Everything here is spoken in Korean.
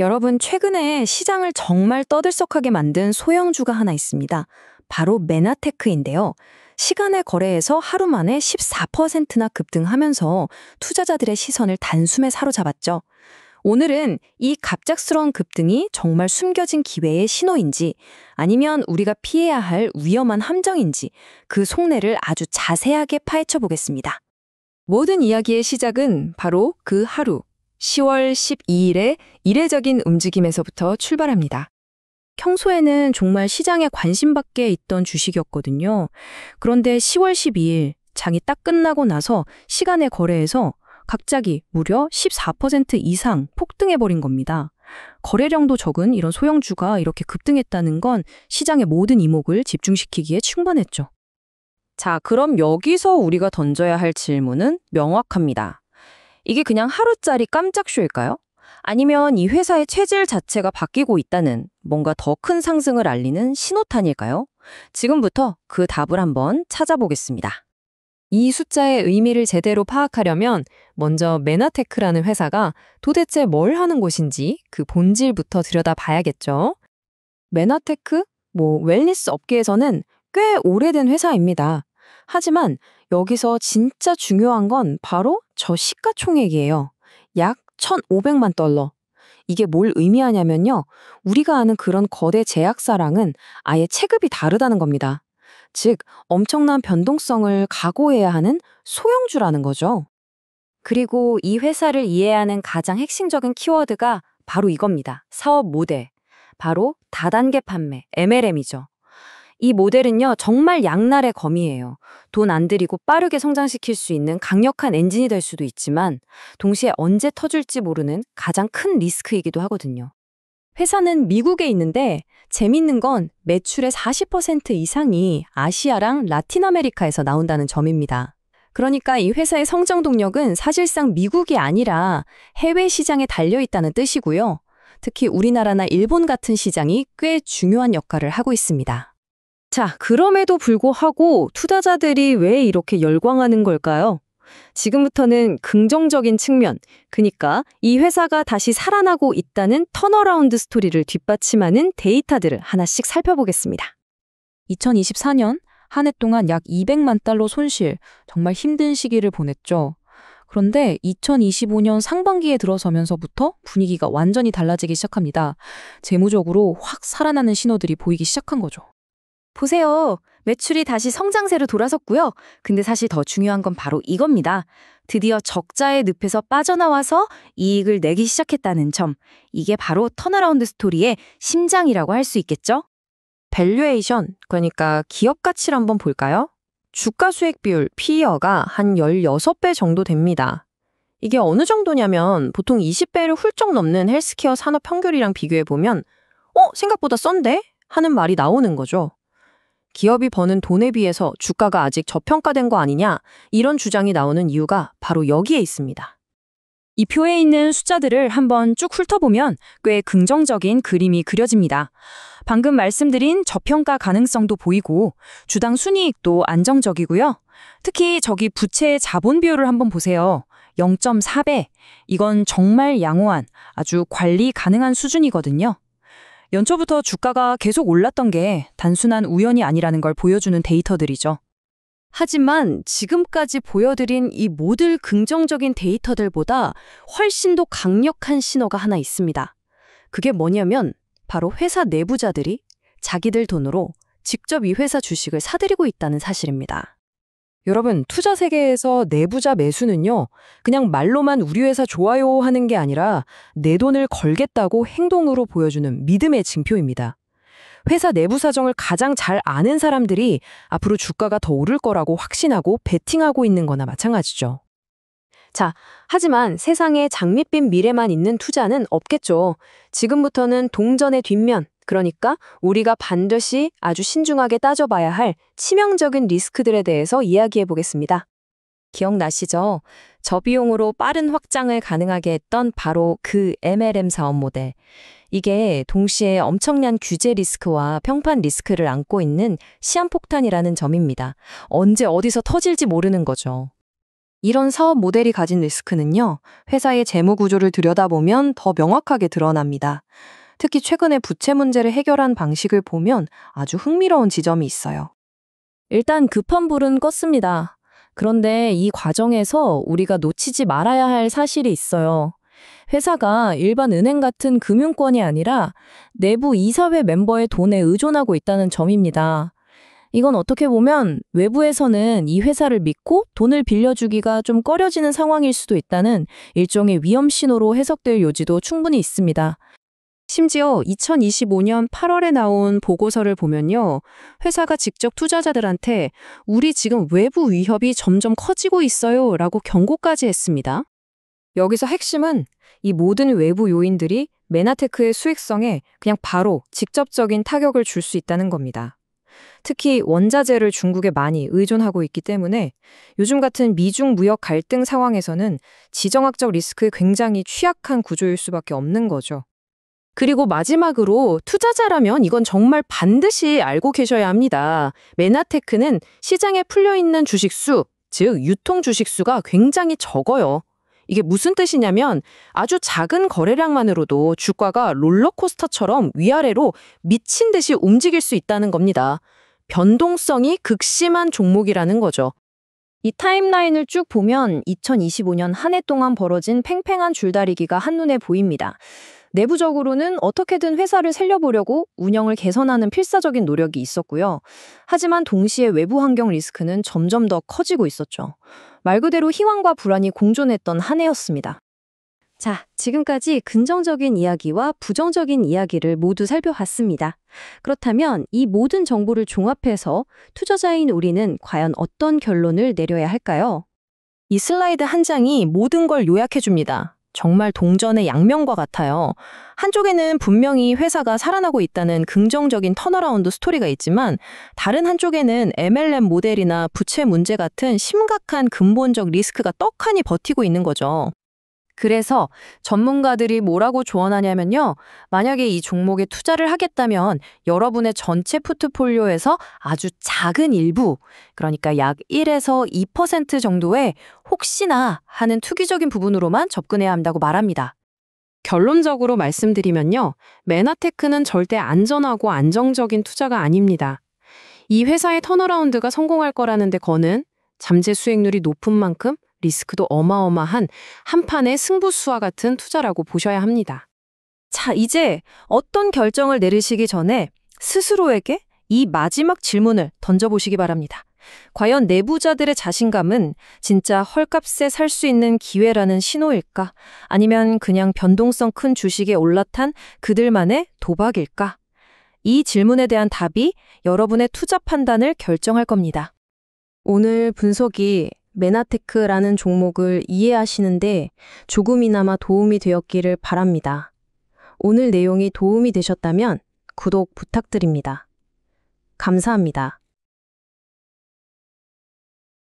여러분, 최근에 시장을 정말 떠들썩하게 만든 소형주가 하나 있습니다. 바로 메나테크인데요. 시간의 거래에서 하루 만에 14%나 급등하면서 투자자들의 시선을 단숨에 사로잡았죠. 오늘은 이 갑작스러운 급등이 정말 숨겨진 기회의 신호인지 아니면 우리가 피해야 할 위험한 함정인지 그 속내를 아주 자세하게 파헤쳐 보겠습니다. 모든 이야기의 시작은 바로 그 하루, 10월 12일의 이례적인 움직임에서부터 출발합니다. 평소에는 정말 시장에 관심 밖에 있던 주식이었거든요. 그런데 10월 12일 장이 딱 끝나고 나서 시간의 거래에서 갑자기 무려 14% 이상 폭등해버린 겁니다. 거래량도 적은 이런 소형주가 이렇게 급등했다는 건 시장의 모든 이목을 집중시키기에 충분했죠. 자, 그럼 여기서 우리가 던져야 할 질문은 명확합니다. 이게 그냥 하루짜리 깜짝 쇼일까요? 아니면 이 회사의 체질 자체가 바뀌고 있다는 뭔가 더 큰 상승을 알리는 신호탄일까요? 지금부터 그 답을 한번 찾아보겠습니다. 이 숫자의 의미를 제대로 파악하려면 먼저 메나테크라는 회사가 도대체 뭘 하는 곳인지 그 본질부터 들여다봐야겠죠. 메나테크? 웰니스 업계에서는 꽤 오래된 회사입니다. 하지만 여기서 진짜 중요한 건 바로 저 시가총액이에요. 약 1,500만 달러. 이게 뭘 의미하냐면요. 우리가 아는 그런 거대 제약사랑은 아예 체급이 다르다는 겁니다. 즉, 엄청난 변동성을 각오해야 하는 소형주라는 거죠. 그리고 이 회사를 이해하는 가장 핵심적인 키워드가 바로 이겁니다. 사업 모델. 바로 다단계 판매, MLM이죠. 이 모델은요, 정말 양날의 검이에요. 돈 안 들이고 빠르게 성장시킬 수 있는 강력한 엔진이 될 수도 있지만 동시에 언제 터질지 모르는 가장 큰 리스크이기도 하거든요. 회사는 미국에 있는데 재밌는 건 매출의 40% 이상이 아시아랑 라틴 아메리카에서 나온다는 점입니다. 그러니까 이 회사의 성장 동력은 사실상 미국이 아니라 해외 시장에 달려있다는 뜻이고요. 특히 우리나라나 일본 같은 시장이 꽤 중요한 역할을 하고 있습니다. 자, 그럼에도 불구하고 투자자들이 왜 이렇게 열광하는 걸까요? 지금부터는 긍정적인 측면, 그러니까 이 회사가 다시 살아나고 있다는 턴어라운드 스토리를 뒷받침하는 데이터들을 하나씩 살펴보겠습니다. 2024년 한 해 동안 약 200만 달러 손실, 정말 힘든 시기를 보냈죠. 그런데 2025년 상반기에 들어서면서부터 분위기가 완전히 달라지기 시작합니다. 재무적으로 확 살아나는 신호들이 보이기 시작한 거죠. 보세요. 매출이 다시 성장세로 돌아섰고요. 근데 사실 더 중요한 건 바로 이겁니다. 드디어 적자의 늪에서 빠져나와서 이익을 내기 시작했다는 점. 이게 바로 턴어라운드 스토리의 심장이라고 할 수 있겠죠? 밸류에이션, 그러니까 기업 가치를 한번 볼까요? 주가 수익 비율, PER가 한 16배 정도 됩니다. 이게 어느 정도냐면 보통 20배를 훌쩍 넘는 헬스케어 산업 평균이랑 비교해보면 생각보다 싼데? 하는 말이 나오는 거죠. 기업이 버는 돈에 비해서 주가가 아직 저평가된 거 아니냐, 이런 주장이 나오는 이유가 바로 여기에 있습니다. 이 표에 있는 숫자들을 한번 쭉 훑어보면 꽤 긍정적인 그림이 그려집니다. 방금 말씀드린 저평가 가능성도 보이고 주당 순이익도 안정적이고요. 특히 저기 부채의 자본 비율을 한번 보세요. 0.4배. 이건 정말 양호한, 아주 관리 가능한 수준이거든요. 연초부터 주가가 계속 올랐던 게 단순한 우연이 아니라는 걸 보여주는 데이터들이죠. 하지만 지금까지 보여드린 이 모든 긍정적인 데이터들보다 훨씬 더 강력한 신호가 하나 있습니다. 그게 뭐냐면 바로 회사 내부자들이 자기들 돈으로 직접 이 회사 주식을 사들이고 있다는 사실입니다. 여러분, 투자 세계에서 내부자 매수는요, 그냥 말로만 우리 회사 좋아요 하는 게 아니라 내 돈을 걸겠다고 행동으로 보여주는 믿음의 징표입니다. 회사 내부 사정을 가장 잘 아는 사람들이 앞으로 주가가 더 오를 거라고 확신하고 베팅하고 있는 거나 마찬가지죠. 자, 하지만 세상에 장밋빛 미래만 있는 투자는 없겠죠. 지금부터는 동전의 뒷면, 그러니까 우리가 반드시 아주 신중하게 따져봐야 할 치명적인 리스크들에 대해서 이야기해 보겠습니다. 기억나시죠? 저비용으로 빠른 확장을 가능하게 했던 바로 그 MLM 사업 모델. 이게 동시에 엄청난 규제 리스크와 평판 리스크를 안고 있는 시한폭탄이라는 점입니다. 언제 어디서 터질지 모르는 거죠. 이런 사업 모델이 가진 리스크는요, 회사의 재무 구조를 들여다보면 더 명확하게 드러납니다. 특히 최근에 부채 문제를 해결한 방식을 보면 아주 흥미로운 지점이 있어요. 일단 급한 불은 껐습니다. 그런데 이 과정에서 우리가 놓치지 말아야 할 사실이 있어요. 회사가 일반 은행 같은 금융권이 아니라 내부 이사회 멤버의 돈에 의존하고 있다는 점입니다. 이건 어떻게 보면 외부에서는 이 회사를 믿고 돈을 빌려주기가 좀 꺼려지는 상황일 수도 있다는 일종의 위험 신호로 해석될 요지도 충분히 있습니다. 심지어 2025년 8월에 나온 보고서를 보면요, 회사가 직접 투자자들한테 우리 지금 외부 위협이 점점 커지고 있어요 라고 경고까지 했습니다. 여기서 핵심은 이 모든 외부 요인들이 메나테크의 수익성에 그냥 바로 직접적인 타격을 줄 수 있다는 겁니다. 특히 원자재를 중국에 많이 의존하고 있기 때문에 요즘 같은 미중 무역 갈등 상황에서는 지정학적 리스크에 굉장히 취약한 구조일 수밖에 없는 거죠. 그리고 마지막으로 투자자라면 이건 정말 반드시 알고 계셔야 합니다. 메나테크는 시장에 풀려있는 주식수, 즉 유통 주식수가 굉장히 적어요. 이게 무슨 뜻이냐면 아주 작은 거래량만으로도 주가가 롤러코스터처럼 위아래로 미친 듯이 움직일 수 있다는 겁니다. 변동성이 극심한 종목이라는 거죠. 이 타임라인을 쭉 보면 2025년 한 해 동안 벌어진 팽팽한 줄다리기가 한눈에 보입니다. 내부적으로는 어떻게든 회사를 살려보려고 운영을 개선하는 필사적인 노력이 있었고요. 하지만 동시에 외부 환경 리스크는 점점 더 커지고 있었죠. 말 그대로 희망과 불안이 공존했던 한 해였습니다. 자, 지금까지 긍정적인 이야기와 부정적인 이야기를 모두 살펴봤습니다. 그렇다면 이 모든 정보를 종합해서 투자자인 우리는 과연 어떤 결론을 내려야 할까요? 이 슬라이드 한 장이 모든 걸 요약해줍니다. 정말 동전의 양면과 같아요. 한쪽에는 분명히 회사가 살아나고 있다는 긍정적인 턴어라운드 스토리가 있지만 다른 한쪽에는 MLM 모델이나 부채 문제 같은 심각한 근본적 리스크가 떡하니 버티고 있는 거죠. 그래서 전문가들이 뭐라고 조언하냐면요. 만약에 이 종목에 투자를 하겠다면 여러분의 전체 포트폴리오에서 아주 작은 일부, 그러니까 약 1에서 2% 정도의 혹시나 하는 투기적인 부분으로만 접근해야 한다고 말합니다. 결론적으로 말씀드리면요. 메나테크는 절대 안전하고 안정적인 투자가 아닙니다. 이 회사의 턴어라운드가 성공할 거라는데 거는 잠재 수익률이 높은 만큼 리스크도 어마어마한 한판의 승부수와 같은 투자라고 보셔야 합니다. 자, 이제 어떤 결정을 내리시기 전에 스스로에게 이 마지막 질문을 던져보시기 바랍니다. 과연 내부자들의 자신감은 진짜 헐값에 살 수 있는 기회라는 신호일까? 아니면 그냥 변동성 큰 주식에 올라탄 그들만의 도박일까? 이 질문에 대한 답이 여러분의 투자 판단을 결정할 겁니다. 오늘 분석이 메나테크라는 종목을 이해하시는데 조금이나마 도움이 되었기를 바랍니다. 오늘 내용이 도움이 되셨다면 구독 부탁드립니다. 감사합니다.